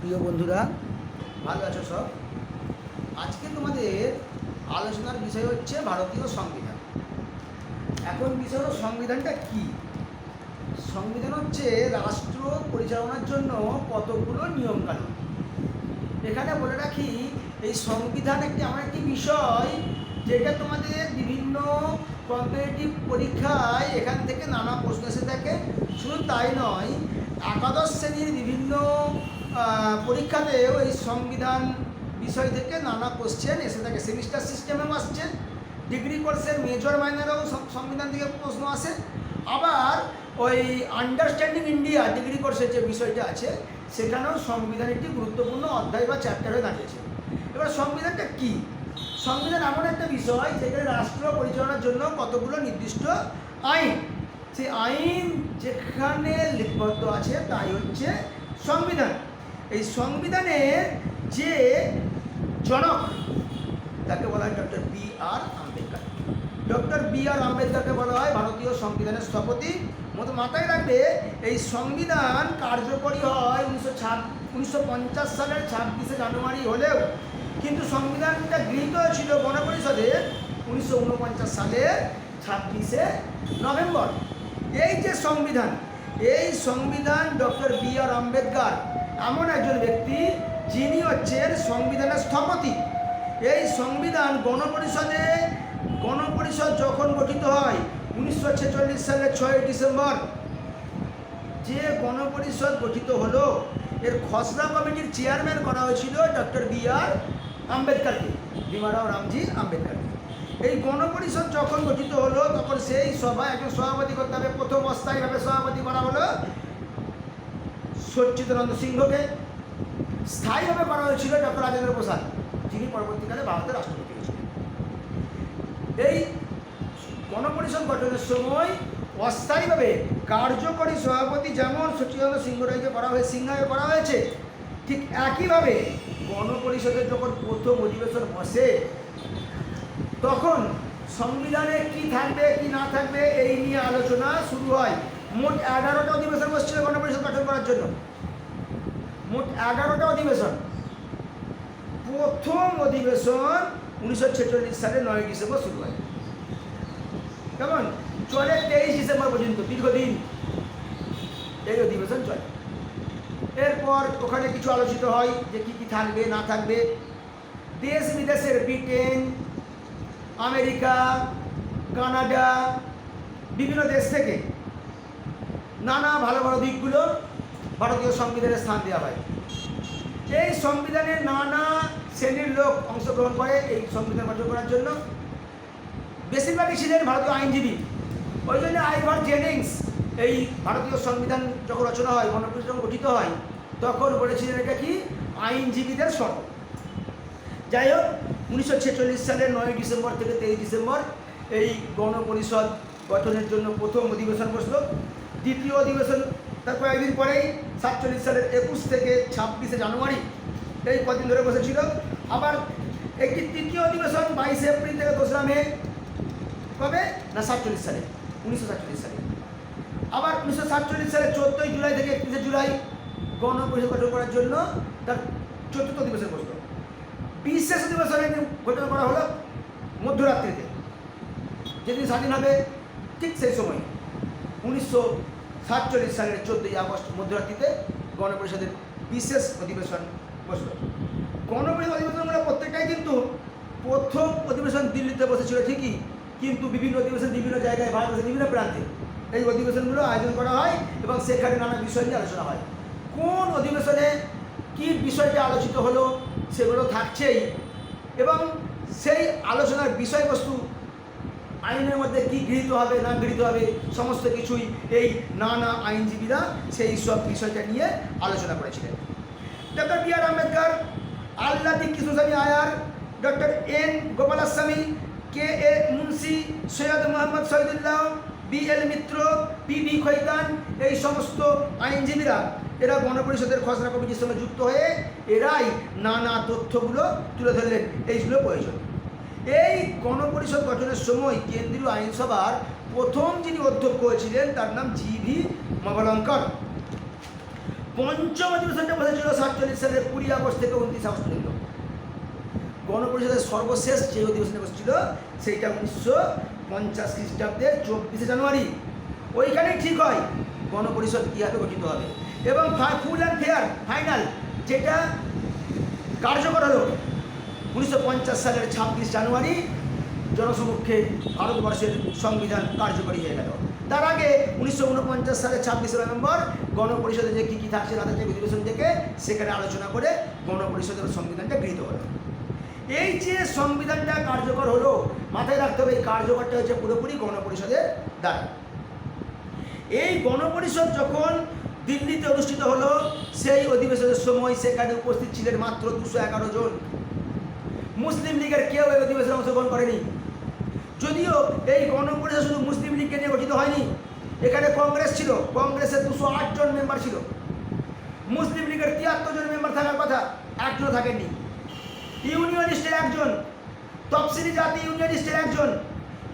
প্রিয় বন্ধুরা, ভালো আছো সব? আজকে তোমাদের আলোচনার বিষয় হচ্ছে ভারতীয় সংবিধান। এখন বিষয় হলো সংবিধানটা কি। সংবিধান হচ্ছে রাষ্ট্র পরিচালনার জন্য কতগুলো নিয়মকানুন। এখানে বলে রাখি, এই সংবিধান এমন একটি বিষয় যেটা তোমাদের বিভিন্ন কম্পিটিটিভ পরীক্ষায় এখান থেকে নানা প্রশ্ন এসে থাকে। শুধু তাই নয়, একাদশ শ্রেণীর বিভিন্ন পরীক্ষাতেও এই সংবিধান বিষয় থেকে নানা কোশ্চেন এসে থাকে। সেমিস্টার সিস্টেমেও আসছে, ডিগ্রি কোর্সের মেজর মাইনরেও সংবিধান থেকে প্রশ্ন আসে। আবার ওই আন্ডারস্ট্যান্ডিং ইন্ডিয়া ডিগ্রি কোর্সের যে বিষয়টা আছে সেখানেও সংবিধান একটি গুরুত্বপূর্ণ অধ্যায় বা চ্যাপ্টার হয়ে দাঁড়িয়েছে। এবার সংবিধানটা কি? সংবিধান এমন একটা বিষয় যেখানে রাষ্ট্র পরিচালনার জন্য কতগুলো নির্দিষ্ট আইন, সেই আইন যেখানে লিপিবদ্ধ আছে তাই হচ্ছে সংবিধান। এই সংবিধানের যে জনক তাকে বলা হয় doctor B R. Ambedkar. Doctor B R. আম্বেদকরকে বলা হয় ভারতীয় সংবিধানের স্থপতি। মাথায় রাখবে, এই সংবিধান কার্যকরী হয় 1950 সালের 26শে জানুয়ারি হলেও কিন্তু সংবিধানটা গৃহীত হয়েছিল গণপরিষদে 1949 সালের 26শে নভেম্বর। এই যে সংবিধান, এই সংবিধান ডক্টর বি.আর. আম্বেদকর এমন একজন ব্যক্তি যিনি হচ্ছেন সংবিধানের স্থপতি। এই সংবিধান গণপরিষদ যখন গঠিত হয় 1946 সালের 6 ডিসেম্বর, যে গণপরিষদ গঠিত হলো এর খসড়া কমিটির চেয়ারম্যান করা হয়েছিল ডক্টর বি.আর. আম্বেদকরকে, ভীমারাও রামজি আম্বেদকরকে। এই গণপরিষদ যখন গঠিত হলো তখন সেই সভায় একজন সভাপতি করতে হবে। প্রথম অস্থায়ীভাবে সভাপতি করা হলো সচ্চিদানন্দ সিংহকে। স্থায়ীভাবে করা হয়েছিল ডক্টর রাজেন্দ্র প্রসাদ, যিনি পরবর্তীকালে ভারতের রাষ্ট্রপতি হয়েছিলেন। এই গণপরিষদ গঠনের সময় অস্থায়ীভাবে কার্যকরী সভাপতি যেমন সচ্চিদানন্দ সিংহকে করা হয়েছে, ঠিক একইভাবে গণপরিষদের যখন প্রথম অধিবেশন বসে তখন সংবিধানে কি থাকবে কি না থাকবে এই নিয়ে আলোচনা শুরু হয়। মোট 11টা অধিবেশন বসছিল গণপরিষদ গঠন করার জন্য, মোট 11টা অধিবেশন। প্রথম অধিবেশন 1946 সালের 9 ডিসেম্বর শুরু হয়। কেমন চলে 23 ডিসেম্বর পর্যন্ত, দীর্ঘদিন এই অধিবেশন চলে। এরপর ওখানে কিছু আলোচিত হয় যে কি কি থাকবে না থাকবে। দেশ বিদেশের ব্রিটেন, আমেরিকা, কানাডা, বিভিন্ন দেশ থেকে নানা ভালো ভালো দিকগুলো ভারতীয় সংবিধানে স্থান দেওয়া হয়। এই সংবিধানে নানা শ্রেণীর লোক অংশগ্রহণ করে এই সংবিধান গঠন করার জন্য। বেশিরভাগই ছিলেন ভারতীয় আইনজীবী। ওই জন্য আইভার জেনিংস এই ভারতীয় সংবিধান যখন রচনা হয়, গণপরিষদ যখন গঠিত হয় তখন বলেছিলেন এটা কি আইনজীবীদের স্বর্গ। যাই হোক, 1946 সালের 9 ডিসেম্বর থেকে 23 ডিসেম্বর এই গণপরিষদ গঠনের জন্য প্রথম অধিবেশন বসল। দ্বিতীয় অধিবেশন তার কয়েকদিন পরেই 47 সালের 21 থেকে 26শে জানুয়ারি, এই কদিন ধরে বসেছিল। আবার একটি তৃতীয় অধিবেশন 22 এপ্রিল থেকে 2রা মে, কবে না 47 সালে, 1947 সালে। আবার 1947 সালের 14 জুলাই থেকে 31 জুলাই গণপরিষদ গঠন করার জন্য তার 4র্থ অধিবেশন বসল। বিশেষ অধিবেশনে গঠন করা হলো মধ্যরাত্রিতে, যেদিন স্বাধীন হবে ঠিক সেই সময় 1947 সালের 14ই আগস্ট মধ্যরাত্রিতে গণপরিষদের বিশেষ অধিবেশন বসল। গণপরিষদ অধিবেশনগুলো প্রত্যেকটাই কিন্তু প্রথম অধিবেশন দিল্লিতে বসেছিল ঠিকই, কিন্তু বিভিন্ন অধিবেশন বিভিন্ন জায়গায় ভারতবর্ষের বিভিন্ন প্রান্তে এই অধিবেশনগুলো আয়োজন করা হয় এবং সেখানে নানা বিষয় নিয়ে আলোচনা হয়। কোন অধিবেশনে কি বিষয়টা আলোচিত হলো সেগুলো থাকছেই, এবং সেই আলোচনার বিষয়বস্তু আইনের মধ্যে কি গৃহীত হবে না গৃহীত হবে সমস্ত কিছুই এই নানা আইনজীবীরা সেই সব বিষয়টা নিয়ে আলোচনা করেছিলেন। Doctor B R. Ambedkar, Alladi Krishnaswami Ayyar, doctor N Gopalaswami, K A. Munshi, Syed Mohammad Shahidullah, B L. Mitra, P D. Khaitan, এই সমস্ত আইনজীবীরা এরা গণপরিষদের খসড়া কমিটির সঙ্গে যুক্ত হয়ে এরাই নানা তথ্যগুলো তুলে ধরলেন। এইগুলো প্রয়োজন। এই গণপরিষদ গঠনের সময় কেন্দ্রীয় আইনসভার প্রথম যিনি অধ্যক্ষ হয়েছিলেন তার নাম জি.ভি. মবলঙ্কর। পঞ্চম অধিবেশনটা বসেছিল 47 সালের 20 আগস্ট থেকে 29 আগস্ট পর্যন্ত। গণপরিষদের সর্বশেষ যে অধিবেশনে বসেছিল সেইটা 1950 খ্রিস্টাব্দের 24 জানুয়ারি। ওইখানেই ঠিক হয় গণপরিষদ কীভাবে গঠিত হবে এবং ফুল অ্যান্ড ফেয়ার ফাইনাল যেটা কার্যকর হলো 1950 সালের 26 জানুয়ারি জনসমক্ষে ভারতবর্ষের সংবিধান কার্যকরী হয়ে গেল। তার আগে 1949 সালের 26 নভেম্বর গণপরিষদে যে কী থাকছে না থাকছে অধিবেশন থেকে সেখানে আলোচনা করে গণপরিষদের সংবিধানটা গৃহীত হলো। এই যে সংবিধানটা কার্যকর হলো, মাথায় রাখতে হবে এই কার্যকরটা হচ্ছে পুরোপুরি গণপরিষদের দ্বারা। এই গণপরিষদ যখন দিল্লিতে অনুষ্ঠিত হলো সেই অধিবেশনের সময় সেখানে উপস্থিত ছিলেন মাত্র 211 জন। মুসলিম লীগের কেউ এই অধিবেশনে অংশগ্রহণ করেনি। যদিও এই গণপরিষদ শুধু মুসলিম লীগকে নিয়ে গঠিত হয়নি, এখানে কংগ্রেস ছিল, কংগ্রেসের 208 জন মেম্বার ছিল। মুসলিম লীগের 73 জন মেম্বার থাকার কথা, একজনও থাকেননি। ইউনিয়নিস্টের একজন, তফসিলি জাতি ইউনিয়নিস্টের একজন,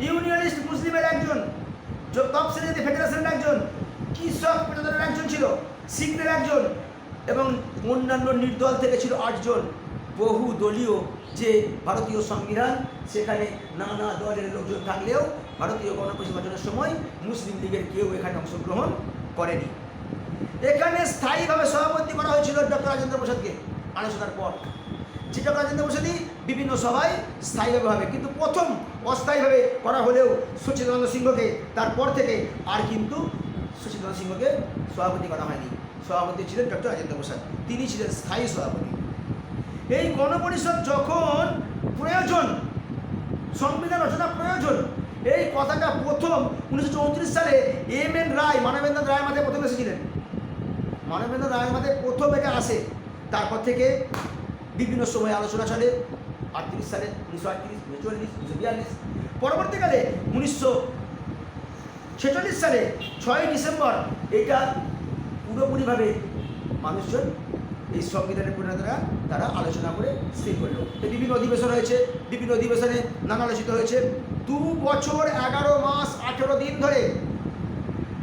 ইউনিয়নিস্ট মুসলিমের একজন, তফসিলি জাতি ফেডারেশনের একজন, কৃষক প্রজাতন্ত্রের একজন ছিল, শিখদের একজন এবং অন্যান্য নির্দল থেকে ছিল 8 জন। বহু দলীয় যে ভারতীয় সংবিধান সেখানে নানা দলের লোকজন থাকলেও ভারতীয় গণপরিষদ গঠনের সময় মুসলিম লীগের কেউ এখানে অংশগ্রহণ করেনি। এখানে স্থায়ীভাবে সভাপতি করা হয়েছিল ডক্টর রাজেন্দ্র প্রসাদকে আলোচনার পর। যে ডক্টর রাজেন্দ্র প্রসাদই বিভিন্ন সভায় স্থায়ীভাবে হবে, কিন্তু প্রথম অস্থায়ীভাবে করা হলেও সচিদানন্দ সিংহকে তারপর থেকে আর কিন্তু সচিদানন্দ সিংহকে সভাপতি করা হয়নি। সভাপতি ছিলেন ডক্টর রাজেন্দ্র প্রসাদ, তিনি ছিলেন স্থায়ী সভাপতি। এই গণপরিষদ যখন প্রয়োজন, সংবিধান রচনা প্রয়োজন, এই কথাটা প্রথম 1934 সালে এম.এন. রায়, মানবেন্দ্র রায়ের মাথায় প্রথম এসেছিলেন। মানবেন্দ্র রায়ের মাথায় প্রথম এটা আসে। তারপর থেকে বিভিন্ন সময় আলোচনা চলে। 38 সালে, 1938, 1940, 1942, পরবর্তীকালে 1946 সালে 6 ডিসেম্বর এটা পুরোপুরিভাবে মানুষজন এই সংবিধানের পরিণতরা তারা আলোচনা করে স্থির করল। বিভিন্ন অধিবেশন হয়েছে, বিভিন্ন অধিবেশনে নানা আলোচিত হয়েছে। 2 বছর 11 মাস 18 দিন ধরে,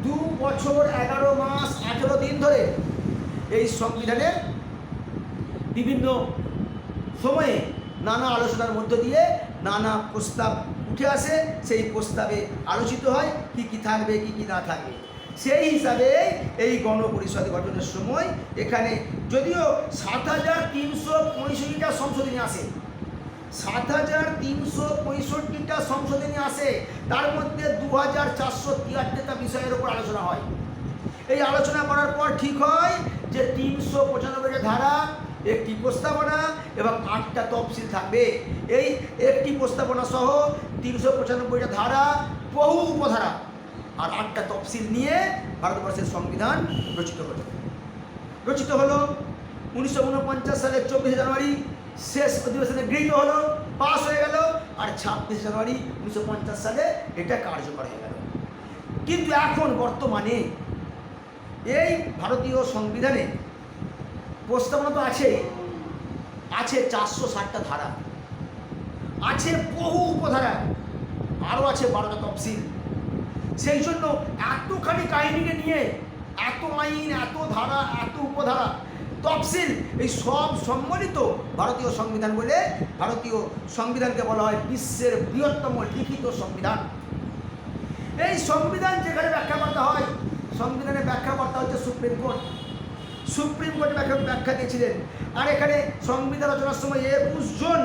2 বছর 11 মাস 18 দিন ধরে এই সংবিধানের বিভিন্ন সময়ে নানা আলোচনার মধ্য দিয়ে নানা প্রস্তাব উঠে আসে। সেই প্রস্তাবে আলোচিত হয় কী কী থাকবে, কী কী না থাকবে। সেই হিসাবে এই গণপরিষদ গঠনের সময় এখানে যদিও 7365টা সংশোধনী আসে, 7365টা সংশোধনী আসে, তার মধ্যে 2473টা বিষয়ের উপর আলোচনা হয়। এই আলোচনা করার পর ঠিক হয় যে 395টা ধারা, একটি প্রস্তাবনা এবং 8টা তফসিল থাকবে। এই একটি প্রস্তাবনা সহ 395টা ধারা, বহু উপধারা আর 8টা তফসিল নিয়ে ভারতবর্ষের সংবিধান রচিত হলো। 1949 সালের 24 জানুয়ারি শেষ অধিবেশনে গৃহীত হলো, পাস হয়ে গেল। আর 26 জানুয়ারি 1950 সালে এটা কার্যকর হয়ে গেল। কিন্তু এখন বর্তমানে এই ভারতীয় সংবিধানে প্রস্তাবনা তো আছে 460টা ধারা, আছে বহু উপধারা, আরও আছে 12টা তফসিল। সেই জন্য এতখানি কাহিনীকে নিয়ে এত আইন, এত ধারা, এত উপধারা, তফসিল, এই সব সম্মিলিত ভারতীয় সংবিধান বলে ভারতীয় সংবিধানকে বলা হয় বিশ্বের বৃহত্তম লিখিত সংবিধান। এই সংবিধান যেখানে ব্যাখ্যাকর্তা হয়, সংবিধানের ব্যাখ্যাকর্তা হচ্ছে সুপ্রিম কোর্ট। সুপ্রিম কোর্টে ব্যাখ্যা দিয়েছিলেন। আর এখানে সংবিধান রচনার সময় 21 জন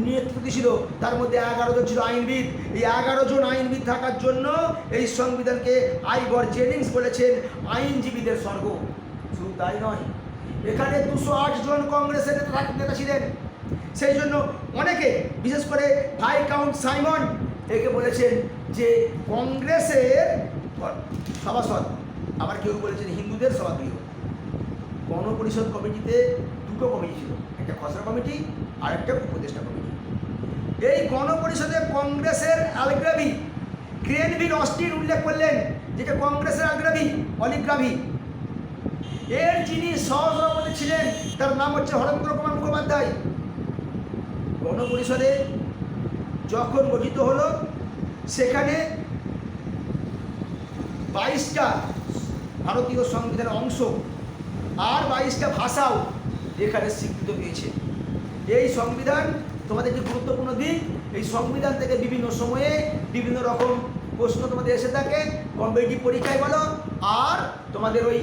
নেতৃত্ব ছিল, তার মধ্যে 11 জন ছিল আইনবিদ। এই 11 জন আইনবিদ থাকার জন্য এই সংবিধানকে আইভর জেনিংস বলেছেন আইনজীবীদের স্বর্গ। শুধু তাই নয়, এখানে 208 জন কংগ্রেসের নেতা ছিলেন। সেই জন্য অনেকে, বিশেষ করে ভাইকাউন্ট সাইমন, একে বলেছেন যে কংগ্রেসের সভাসদ, আবার কেউ বলেছেন হিন্দুদের সভাগৃহ। গণপরিষদ কমিটিতে 2টো কমিটি ছিল, একটা খসড়া কমিটি আর একটা উপদেষ্টা কমিটি। এই গণপরিষদে কংগ্রেসের আলগ্রাভি গ্রেনভিল অস্টিন উল্লেখ করলেন, যেটা কংগ্রেসের আলগ্রাভি, অলিগ্রাভি। এর যিনি সহসভাপতি ছিলেন তার নাম হচ্ছে হরেন্দ্র কুমার মুখোপাধ্যায়। গণপরিষদে যখন গঠিত হলো সেখানে 22টা ভারতীয় সংবিধানের অংশ 22টা ভাষাও এখানে স্বীকৃত পেয়েছে। এই সংবিধান তোমাদের যে গুরুত্বপূর্ণ দিক, এই সংবিধান থেকে বিভিন্ন সময়ে বিভিন্ন রকম প্রশ্ন তোমাদের এসে থাকে, কম্পিটিটিভ পরীক্ষায় বলো, আর তোমাদের ওই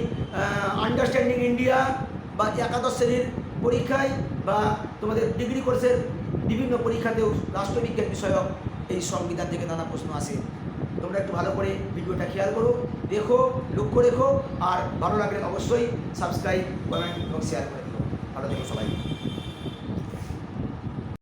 আন্ডারস্ট্যান্ডিং ইন্ডিয়া বা একাদশ শ্রেণীর পরীক্ষায় বা তোমাদের ডিগ্রি কোর্সের বিভিন্ন পরীক্ষাতেও রাষ্ট্রবিজ্ঞান বিষয়ক এই সংবিধান থেকে নানা প্রশ্ন আসে। তোমরা একটু ভালো করে ভিডিওটা খেয়াল করো, দেখো, লক্ষ্য রেখো, আর ভালো লাগলে অবশ্যই সাবস্ক্রাইব, কমেন্ট এবং শেয়ার করে দিও। ভালো থেকো সবাই।